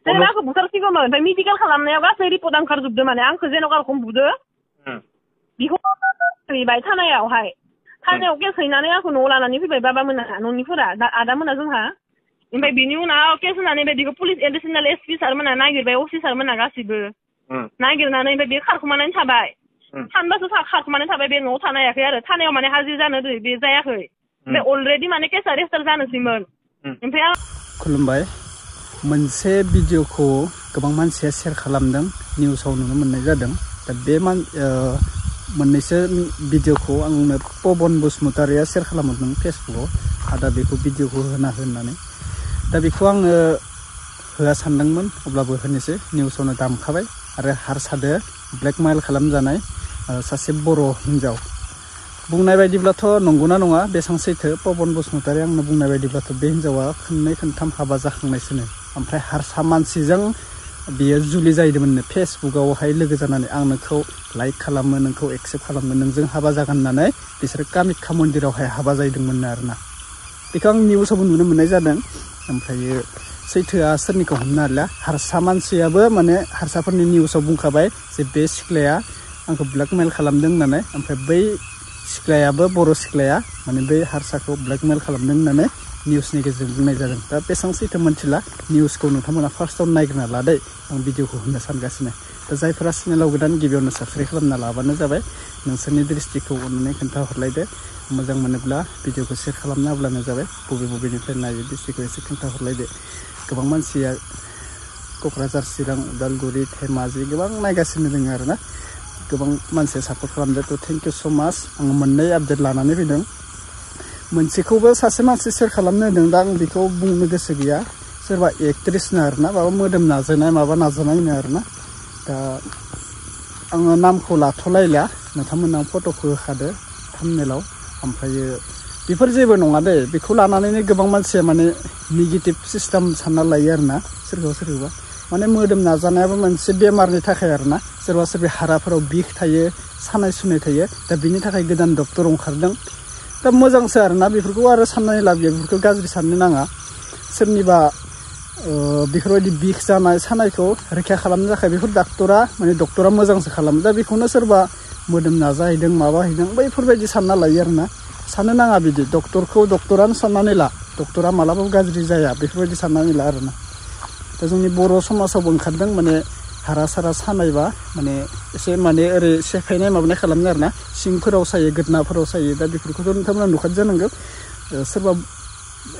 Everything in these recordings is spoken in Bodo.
जेनेबा आंखौ बुथारसिगौमोन ओमफ्राय मेडिकेल खालामनायाव गासै रिपर्ट ओंखारजोबदो माने आंखौ जेन'कारखौ बुदो बेखौ हैबाय थानायावहाय थानायाव केस हैनानै आंखौ न'आव लानानै फैबाय बाबामोना न'निफोरा आदामोना जोंहा ओमफ्राय बिनि उनाव केस होनानै बेखौ पुलिस एडिसनेल एसपि सारमोना नागिरबाय असि सारमोना गासिबो नागिरनानै ओमफ्य बे खारखुमानानै थाबाय सानबासो खारखुमानानै थाबाय बे न'आव थानो हायाखै आरो थानायाव माने हाजिर जानो बे जायाखै ओमफ्राय अलरेडि माने केसा रेजिस्टार जानोसैमोन ओमफ्राय आं खुलुमबाय मोनसे भिडिअखौ गोबां मानसिया शेयार खालामदों निउसाव नुनो मोननाय जादों दा बे मोननैसो भिडिअखौ आंनो पबन बसुमतारिया शेयार खालामदों फेसबुकआव आदा बेखौ भिडिअखौ होननानै दा बेखौ आङो होआ सानदोंमोन अब्लाबो होनोसै निउसावनो दामखाबाय आरो हारसादो ब्लेकमेल खालामजानाय सासे बर' हिन्जाव बुंनाय बायदिब्लाथ' नंगौना नङा बेसेबां सैथो पबन बसुमतारी आंनो बुंनाय बायदिब्लाथ' बे हिन्जावा खननै खनथाम हाबा जाखांनायसोनो ओमफ्राय हारसा मानसिजों बियो जुलि जाहैदोंमोननो फेसबुकआवहाय लोगो जानानै आं नोंखौ लाइक खालामो नोंखौ एक्सेप्ट खालामो नोंजों हाबा जागोन होननानै बिसोरो कामाख्या मन्दिरावहाय हाबा जाहैदोंमोननो आरोना बेखौ आं निउसावबो नुनो मोननाय जादों ओमफ्रायो सैथोआ सोरनिखौ हमनो हाला हारसा मानसियाबो माने हारसाफोरनि निउसाव बुंखाबाय जे बे सिख्लाया आंखौ ब्लेकमेल खालामदों होननानै ओमफ्राय बै सिख्लायाबो बर' सिख्लाया माने बै हारसाखौ ब्लेकमेल खालामदों होननानै निउसनि गेजेरजों बुंनाय जादों दा बेसेबां सैथो मोनथिला निउसखौ नोंथांमोना फार्स्टआव नायग्रोना लादै आं भिडिअखौ होनो सानगासिनो दा जायफोरा चेनेलाव गोदान गिबियावनो साबस्क्राइब खालामना लाबानो जाबाय नोंसोरनि दृष्टिखौ अननानै खोन्थाहरलायदो मोजां मोनोब्ला भिडिअखौ शेयार खालामना होब्लानो जाबाय बबेनिफ्राय नायो दृष्टिखौ एसे खोन्थाहरलायदो गोबां मानसिया क'क्राझार चिरां उदालगुरि धेमाजि गोबां नायगासिनो दङ आरोना गोबां मानसिया सापर्ट खालामदों थ' थेंक इउ स' माच आं मोननै आपडेट लानानै फैदों मोनसेखौबो सासे मानसि शेयार खालामनो होदों दा आं बेखौ बुंनो गोसो गैया सोरबा एक्ट्रेसनो आरोना माबा मोदोम नाजानाय माबा नाजानायनो आरोना दा आङो नामखौ लाथ'लायला नोंथांमोनहा फट'खौ होखादो थाम्बनेलाव ओमफ्रायो बेफोर जेबो नङा दे बेखौ लानानैनो गोबां मानसिया माने नेगेटिभ सिस्टेम सानना लायो आरोना सोरखौबा माने मोदोम नाजानायाबो मोनसे बेमारनि थाखाय आरोना सोरबा हाराफोराव बिख थायो सानाय सुनाय थायो दा बिनि थाखाय गोदान डक्टर ओंखारदों दा मोजांसो आरोना बेफोरखौ आरो साननानै लाबोया बेफोरखौ गाज्रि साननो नाङा सोरनिबा बेफोरबायदि बिख जानाय सानायखौ रैखा खालामनो थाखाय बेफोर डक्टरा मोजांसो खालामो दा बेखौनो सोरबा मोदोम नाजाहैदों माबाहैदों बैफोरबायदि सानना लायो आरोना साननो नाङा बिदि डक्टरानो साननानै ला डक्टरा मालाबाबो गाज्रि जाया बेफोरबायदि साननानै ला आरोना दा जोंनि बर' समाजावबो ओंखारदों माने हारा सारा सानायबा माने एसे माने ओरै सेफायनाय माबानाय खालामनो आरोना सिंफोराव सायो गोदनाफोराव सायो दा बेफोरखौथ' नोंथांमोना नुखादो जानांगौ सोरबा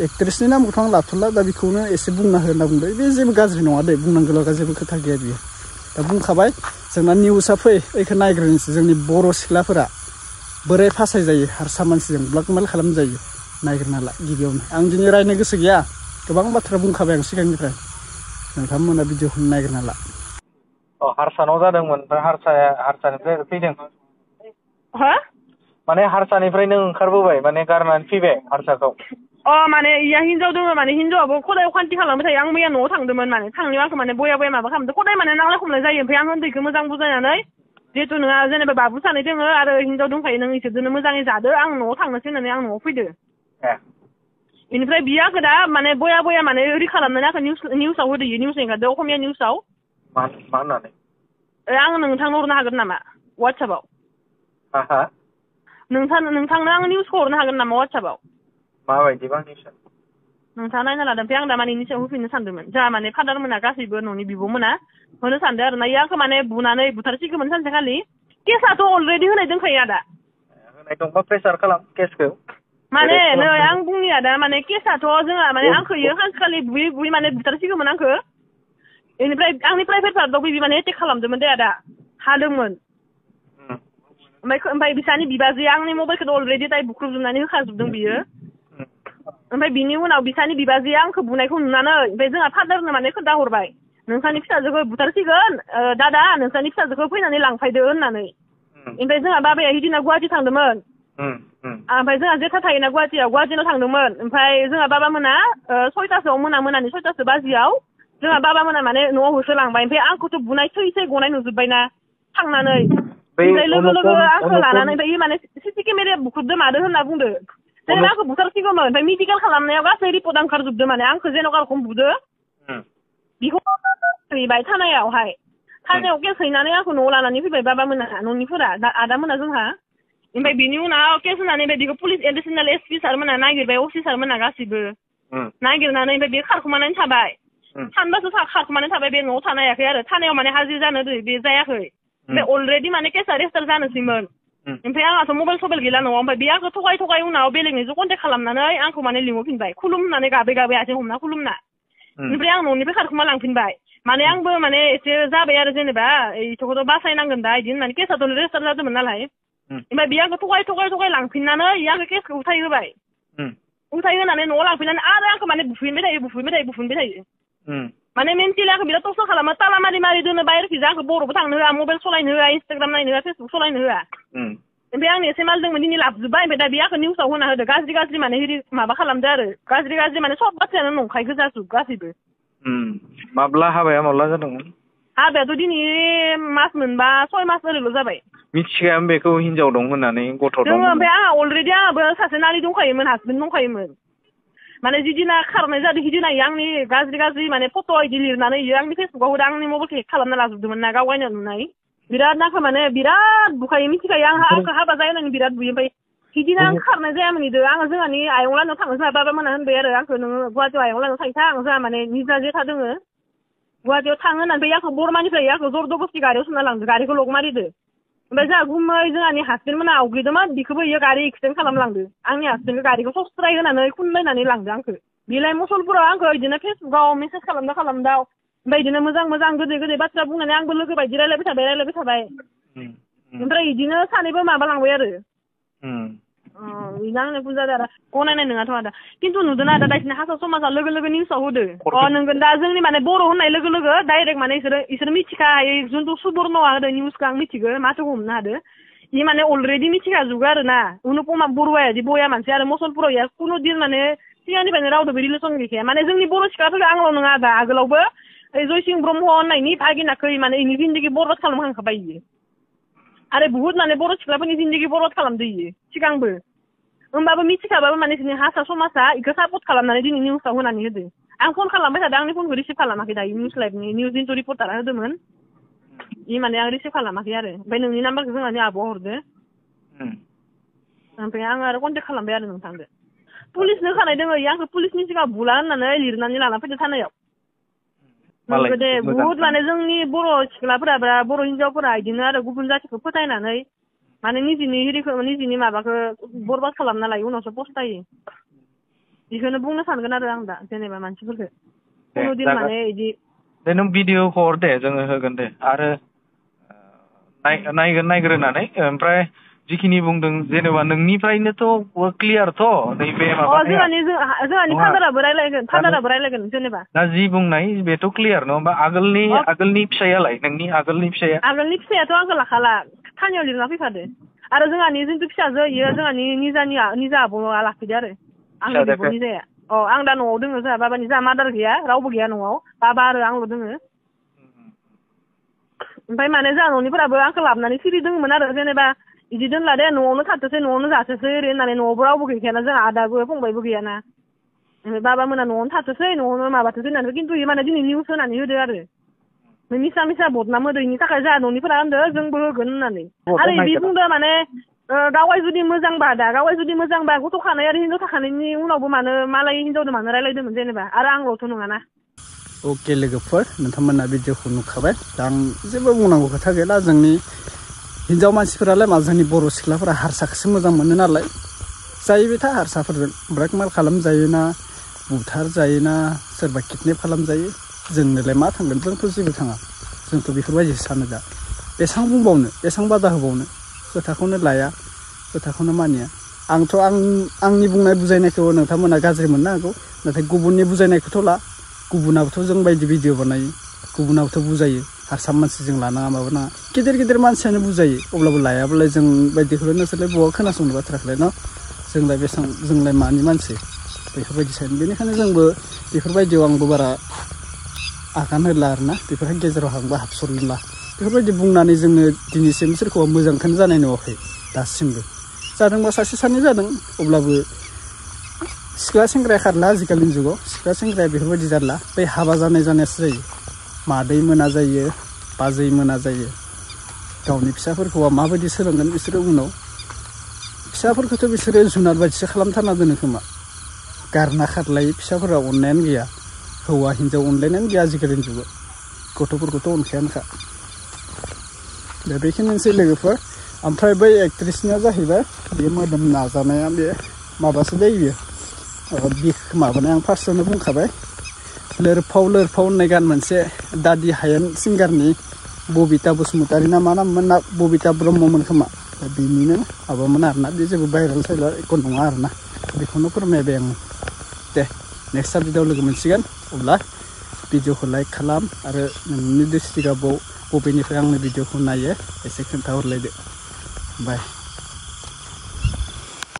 एक्ट्रेसनि नामखौथ' आं लाथ'ला दा बेखौनो एसे बुंना हो होनना बुंदों बे जेबो गाज्रि नङा दे बुंनांगौ लागा जेबो खोथा गैया बियो दा बुंखाबाय जोंना निउसआ बेखौ नायग्रोनोसै जोंनि बर' सिख्लाफोरा बोरै फासाय जायो हारसा मानसिजों ब्लेकमेल खालामजायो नायग्रोना ला गिबियावनो आं दिनै रायनो गोसो गैया गोबां बाथ्रा बुंखाबाय आं सिगांनिफ्राय नोंथांमोना भिडिअखौ नायग्रोना ला हारसानाव जादोंमोन ओमफ्राय हारसानिफ्राय फैदों हो माने हारसानिफ्रायनो ओंखारबोबाय माने गारनानै फैबाय हारसाखौ माने इया हिनजाव दङ माने हिनजावाबो खदाय अखान्थि खालामबाय थायो आं मैया न'आव थांदोंमोन माने थांनायाव आंखौ माने बया माबा खालामदों खदाय माने नांलाय खमलाय जायो ओमफ्राय आं उन्दैखौ मोजां बुजायनानै जिहेतु नोंहा जेनेबा बाबु सानै दङ आरो हिनजाव दंखायो नों इसोरजोंनो मोजाङै जादो आं न'आव थांनोसै होननानै आं न'आव फैदो बेनिफ्राय बियो आंखौ दा माने बया माने ओरै खालामनानै आंखौ निउसाव होदो निउस एंगारदो असमिया निउसाव मा होननानै आं नोंथांनो हरनो हागोन नामा वाट्सएपआव नोंथांनो आं निउसखौ हरनो हागोन नामा वाट्सएपआव माबायदिबा निउसआ नोंथाङा नायना लादों ओमफ्राय आं दा माने इनि सायाव होफिननो सानदोंमोन जोंहा माने फादार मोना गासैबो न'नि बिब'मोना होनो सानदों आरो ना आंखौ माने बुनानै बुथारसिगौमोन सानसेखालि केसआथ' अलरेडि होनाय दंखायो आदा होनाय दंबा प्रेसार खालाम केसखौ माने नै आं बुंनिया दा माने केसआथ' जोंहा माने आंखौ सानसेखालि बुयै माने बुथारसिगौमोन आंखौ बेनिफ्राय आंनि प्राइभेट पार्टआव बिदि माने एटेक खालामदोंमोन दे आदा हादोंमोन ओमफ्राय बिसानि बिबाजैया आंनि मबाइलखौ अलरेडि दाय बुख्रुबजोबनानै होखाजोबदों बियो ओमफ्राय बिनि उनाव बिसानि बिबाजैया आंखौ बुनायखौ नुनानै ओमफ्राय जोंहा फादारनो माने खोन्थाहरबाय नोंसानि फिसाजोखौ बुथारसिगोन दादा नोंसानि फिसाजोखौ फैनानै लांफैदो होननानै ओमफ्राय जोंहा बाबाया हिदिना गुवाहाटि थांदोंमोन ओमफ्राय जोंहा जेथा थायोना गुवाहाटियाव थांदोंमोन ओमफ्राय जोंहा बाबा मोना 6थासोआव मोनानि 6थासो बाजियाव जोंहा बाबा मोना माने न'आव होसोलांबाय ओमफ्राय आंखौथ' बुनाय थै गनाय नुजोब्बायना थांनानै ओमफ्राय लोगो आंखौ लानानै ओमफ्राय माने सिसि केमेराया बुख्रुबदो मादो होनना बुंदो जेनेबा आंखौ बुथारसिगौमोन ओमफ्राय मेडिकेल खालामनायाव गासै रिपर्ट ओंखारजोबदो माने आंखौ जेन'कारखौ बुदो बेखौ हैबाय थानायावहाय थानायाव केस हैनानै आंखौ न'आव लानानै फैबाय बाबा मोना न'निफोरा आदा मोना जोंहा ओमफ्राय बिनि उनाव केस होनानै बेखौ पुलिस एडिशनेल एसपि सारमोना नागिरबाय असि सारमोना गासिबो नागिरनानै ओमफ्राय बे खारखुमानानै थाबाय सानबासो खारखुमानानै थाबाय बे न'आव थानो हायाखै आरो थानायाव माने हाजिर जानो बे जायाखै ओमफ्राय अलरेडि माने केसा रेजिस्टार जानोसैमोन ओमफ्राय आंहाथ' मबाइल सबाइल गैला न'आव ओमफ्राय बे आंखौ थगाय उनाव बेलेगनिजों कन्टेक्ट खालामनानै आंखौ माने लिंहरफिनबाय खुलुमनानै गाबै आथिं हमना खुलुमना ओमफ्राय आं न'निफ्राय खारखुमा लांफिनबाय माने आंबो माने एसे जाबाय आरो जेनेबा इथ'खौथ' बासायनांगोन दा इदि होननानै केसाथ' रेजिस्टार जादोंमोन नालाय ओमफ्राय बे आंखौ थगाय लांफिननानै आंखौ केसखौ उथाय होबाय उथाय होनानै न'आव लांफिननानै आरो आंखौ माने बुफिनबाय थायो माने मेन्टेलि आंखौ बिराद टर्चार खालामो ताला मारि दोनो बाहेरखिजा आंखौ बर'बो थांनो होआ मबाइल सलायनो होआ इन्सटाग्राम नायनो होआ फेसबुक सलायनो होआ ओमफ्राय आंनि एसे माल दंमोन दिनै लाबोजोब्बाय ओमफ्राय दा बे आंखौ निउसाव होना होदो गाज्रि माने माबा खालामदो आरो गाज्रि माने सब बाथ्रायानो नंखाय गोजाजोब गासैबो माब्ला हाबाया माब्ला जादोंमोन हाबायाथ' दिनै मास मोनबा 6 मास ओरैल' जाबाय मिथिखायामोन बेखौ हिनजाव दं होननानै गथ' दं ओमफ्राय आंहा अलरेडि आंहाबो सासे नारि दंखायोमोन हासबेन्ड दंखायोमोन माने जिदिना खारनाय जादों हिदिना आंनि गाज्रि माने फट' इदि लिरनानै आंनि फेसबुकाव होदो आंनि मबाइलखौ हेक खालामना लाजोबदोंमोन ना गावगायनो नुनाय बिराद नाखौ माने बिराद बुखायो मिथिखायो आंखौ हाबा जायो होननानै बिराद बुयो ओमफ्राय हिदिना आं खारनाय जायामोन इदो आङो जोंहानि आयंलानाव थांनो जोंहा बाबा मोना होनबाय आरो आंखौ नोङो गुवाहाटियाव आयंलानाव थांथां जोंहा माने निजा जेथा दोङो गुवाहाटियाव थाङो होननानै आंखौ बरमानिफ्राय आंखौ जरदबस्ति गारियाव सोना लांदो गारिखौ लक मारिदो ओमफ्राय जोंहा गुमै जोंहानि हासबेन्ड मोना आवगैदोंमोन बिखौबो इयो गारि एक्सिडेन्ट खालामलांदो आंनि हासबेन्डखौ गारिखौ सस्त्राय होनानै खुनलायनानै लांदो आंखौ बेलाय मसलपुराव आंखौ बिदिनो फेसबुकाव मेसेज खालामदाव ओमफ्राय बिदिनो मोजां गोदै बाथ्रा बुंनानै आंबो लोगो बायदि रायलायबाय थाबाय ओमफ्राय बिदिनो सानैबो माबा लांबाय आरो बिनो आंनो बुंजादो आरो गनायनाय नङाथ' आदा खिन्थु नुदों आदा दाइसिना हारसा समाजा लोगो निउसाव होदो नोंगोन दा जोंनि माने बर' होननाय लोगो डाइरेक्ट माने इसोर मिथिखायो जुनथु सुबर्नआ होदो निउसखौ आं मिथिगो माथोखौ हमनो हादो इ माने अलरेडि मिथिखाजोबो आरो ना अनुपमा बरुवाया दि बया मानसि आरो मसलपुराव इया कुनु दिन माने सिगांनिफ्रायनो रावदोबो रिलेसन गैखाया माने जोंनि बर' सिख्लाफोरखौ आंल' नङा दा आगोलावबो जयसिं ब्रह्म होननायनि भागिनाखै माने इनि जिन्दगि बरबाद खालामखांखाबाय इयो आरो बुहुत माने बर' सिख्लाफोरनि जिन्दगि बरबाद खालामदो इयो सिगांबो होमबाबो मिथिखाबाबो माने जोंनि हारसा समाजा इखौ सापर्ट खालामनानै दिनै निउसाव होनानै होदो आं फन खालामबाय थादों आंनि फनखौ रिसिभ खालामाखै दायो निउस लाइभनि निउस इन्टु रिपर्टारा होदोंमोन इ माने आं रिसिभ खालामाखै आरो ओमफ्राय नोंनि नाम्बारखौ जोंहानि आब'आ हरदो ओमफ्राय आं आरो कन्टेक्ट खालामबाय आरो नोंथांदो पुलिसनो होखानाय दोङो इयो आंखौ पुलिसनि सिगाङाव बुला होननानै लिरनानै लाना फैदो थानायाव नंगौ दे बुहुत माने जोंनि बर' सिख्लाफोरा बा बर' हिनजावफोरा बिदिनो आरो गुबुन जाथिखौ फोथायनानै माने निजिनि माबाखौ बरबाद खालामना लायो उनावसो पस्तायो बेखौनो बुंनो सानगोन आरो आं दा जेनेबा मानसिफोरखौ कुनु दिन माने इदि दे नों भिडिअखौ हर दे जोङो होगोन दे आरो नायग्रोनानै ओमफ्राय जिखिनि बुंदों जेनेबा नोंनिफ्रायनोथ' क्लियारथ' नैबे जोंहानि फादाराबो रायलायगोन जेनेबा दा जि बुंनाय बेथ' क्लियार नङा होमबा आगोलनि फिसायालाय नोंनि आगोलनि फिसायाथ' आंखौ लाखाला थानायाव लिरना फैखादो आरो जोंहानि जिथु फिसाजो इयो जोंहानि निजा आब'आ लाखिदो आरो आंनि बिब'नि जाया आं दा न'आव दोङो जोंहा बाबानि जोंहा मादार गैया रावबो गैया न'आव बाबा आरो आंल' दोङो ओमफ्राय माने जोंहा न'निफोराबो आंखौ लाबोनानै सिरि दोङोमोन आरो जेनेबा बिदि दोनला दे न'आवनो थाथोसै न'आवनो जाथोसै ओरै होननानै न'आवबो रावबो गैखायाना जोंहा आदाबो फंबायबो गैयाना ओमफ्राय बाबा मोना न'आवनो थाथोसै न'आवनो माबाथोसै होननानै खिन्थु इयो माने दिनै निउस होनानै होदो आरो मिसा बदनाम होदो इनि थाखाय जोंहा न'निफोरा होनदो जोंबो होगोन होननानै आरो इदि बुंदो माने गावाय जुदि मोजांबा गथ' खानाय आरो हिनजाव थाखानायनि उनावबो मानो मालाय हिनजावदो मानो रायलायदोंमोन जेनेबा आरो आंल'थ' नङाना अके लोगोफोर नोंथांमोना भिडिअखौ नुखाबाय दा आं जेबो बुंनांगौ खोथा गैला जोंनि हिनजाव मानसिफोरालाय मा जोंनि बर' सिख्लाफोरा हारसाखौसो मोजां मोनो नालाय जायोबे था हारसाफोरजों ब्रेकमेल खालामजायोना बुथार जायोना सोरबा किडनेप खालामजायो जोंनोलाय मा थांगोन जोंथ' जेबो थाङा जोंथ' बेफोरबायदिसो सानो दा बेसेबां बुंबावनो बेसेबां बादा होबावनो खोथाखौनो लाया खोथाखौनो मानिया आंथ' आंनि बुंनाय बुजायनायखौ नोंथांमोना गाज्रि मोननो हागौ नाथाय गुबुननि बुजायनायखौथ' ला गुबुनाबोथ' जों बायदि भिडिअ बानायो गुबुनाबोथ' बुजायो हारसा मानसिजों लानाङा माबा नाङा गिदिर मानसियानो बुजायो अब्लाबो लायाब्लालाय जों बायदिखौलाय नोंसोरलाय बहा खोनासंनो बाथ्राखौलाय न' जोंलाय मानि मानसि बेफोरबायदि सानो बेनिखायनो जोंबो बेफोरबायदियाव आंबो बारा आगान होला आरोना बेफोरहाय गेजेराव आंबो हाबसनला बेफोरबायदि बुंनानै जोङो दिनैसिम सोरखौबा मोजांखौनो जानाय नुवाखै दासिमबो जादोंबा सासे सानै जादों अब्लाबो सिख्ला सेंग्राया खारला आजिखालिनि जुगाव सिख्ला सेंग्राया बेफोरबायदि जारला बै हाबा जानायासो जायो मादै मोना जायो बाजै मोना जायो गावनि फिसाफोरखौ माबायदि सोलोंगोन बिसोरो उनाव फिसाफोरखौथ' बिसोरो जुनार बायदिसो खालामथारना दोनो खोमा गारना खारलायो फिसाफोरा अननायानो गैया हौवा हिन्जाव अनलायनायानो गैया आजिखालिनि जुगाव गथ'फोरखौथ' अनखायानोखा दा बेखिनिसै लोगोफोर ओमफ्राय बै एक्ट्रिसनिया जाहैबाय बे मोदोम नाजानाया बे माबासो जायो बियो बिख माबानाय आं फार्स्टआवनो बुंखाबाय लोरफाव होननाय गान मोनसे दादि हायेन सिंगारनि बबिता बसुमतारी ना मा नाममोन ना बबिता ब्रह्ममोन खोमा दा बेनिनो माबामोन आरोना बे जेबो भाइरेल साइलार एख' नङा आरोना बेखौनो फोरमायबाय आं दे नेक्स्ट साबजेक्टआव लोगो मोनसिगोन अब्ला भिडिअखौ लाइक खालाम आरो नोंनि डिस्ट्रिक्टआ बबेनिफ्राय आंनि भिडिअखौ नायो एसे खोन्थाहरलायदो बाय